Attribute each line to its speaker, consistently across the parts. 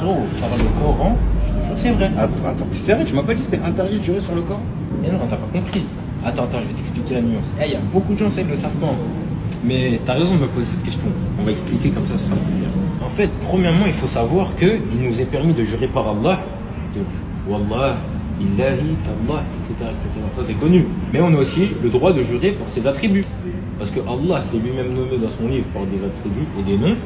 Speaker 1: frérot, par le Coran, je te jure, c'est vrai.
Speaker 2: Attends, c'est vrai, tu m'as pas dit que c'était interdit de jurer sur le corps?
Speaker 1: Mais non, t'as pas compris. Attends, je vais t'expliquer la nuance. Il y a beaucoup de gens, ça, ils le savent pas. Mais t'as raison de me poser cette question. On va expliquer comme ça sera plus clair. En fait, premièrement, il faut savoir qu'il nous est permis de jurer par Allah. Donc, Wallah, Illahi, Tallah, etc., etc. Ça, c'est connu. Mais on a aussi le droit de jurer par ses attributs. Parce que Allah s'est lui-même nommé dans son livre par des attributs et des noms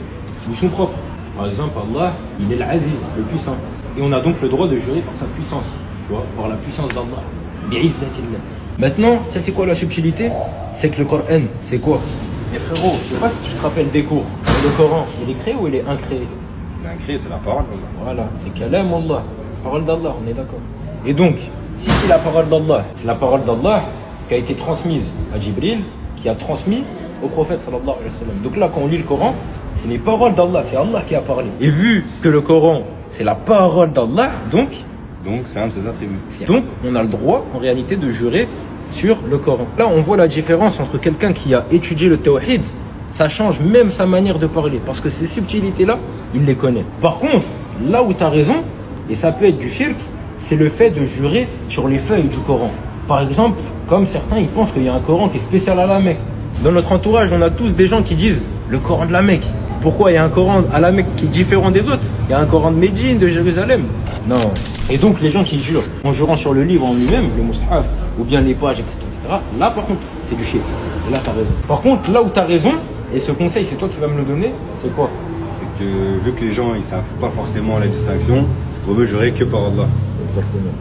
Speaker 1: qui lui sont propres. Par exemple, Allah, il est l'Aziz, le puissant. Et on a donc le droit de jurer par sa puissance. Tu vois, par la puissance d'Allah. Bi'izzatillah. Maintenant, ça c'est quoi la subtilité? C'est que le Coran, c'est quoi? Mais frérot, je sais pas si tu te rappelles des cours. Le Coran, il est créé ou il est incréé?
Speaker 2: L'incréé, c'est la parole d'Allah.
Speaker 1: Voilà, c'est Kalam Allah, parole d'Allah, on est d'accord. Et donc, si c'est la parole d'Allah, c'est la parole d'Allah qui a été transmise à Jibril, qui a transmis au prophète sallallahu alayhi wa sallam. Donc là, quand on lit le Coran, c'est les paroles d'Allah, c'est Allah qui a parlé. Et vu que le Coran, c'est la parole d'Allah, donc
Speaker 2: c'est un de ses attributs.
Speaker 1: Donc, on a le droit, en réalité, de jurer sur le Coran. Là, on voit la différence entre quelqu'un qui a étudié le tawhid, ça change même sa manière de parler, parce que ces subtilités-là, il les connaît. Par contre, là où tu as raison, et ça peut être du shirk, c'est le fait de jurer sur les feuilles du Coran. Par exemple, comme certains, ils pensent qu'il y a un Coran qui est spécial à la Mecque. Dans notre entourage, on a tous des gens qui disent le Coran de la Mecque. Pourquoi il y a un Coran à la Mecque qui est différent des autres? Il y a un Coran de Médine, de Jérusalem. Non. Et donc les gens qui jurent en jurant sur le livre en lui-même, le Mus'haf, ou bien les pages, etc., là par contre, c'est du shirk. Et là, tu as raison. Par contre, là où tu as raison, et ce conseil, c'est toi qui vas me le donner, c'est quoi?
Speaker 2: C'est que vu que les gens ils savent pas forcément la distinction, vaut mieux jurer que par Allah.
Speaker 1: Exactement.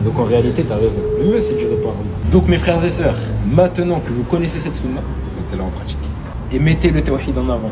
Speaker 1: Donc en réalité, tu as raison. Le mieux, c'est de jurer par Allah. Donc mes frères et sœurs, maintenant que vous connaissez cette sunna,
Speaker 2: Mettez-la en pratique.
Speaker 1: et mettez le tawhid en avant.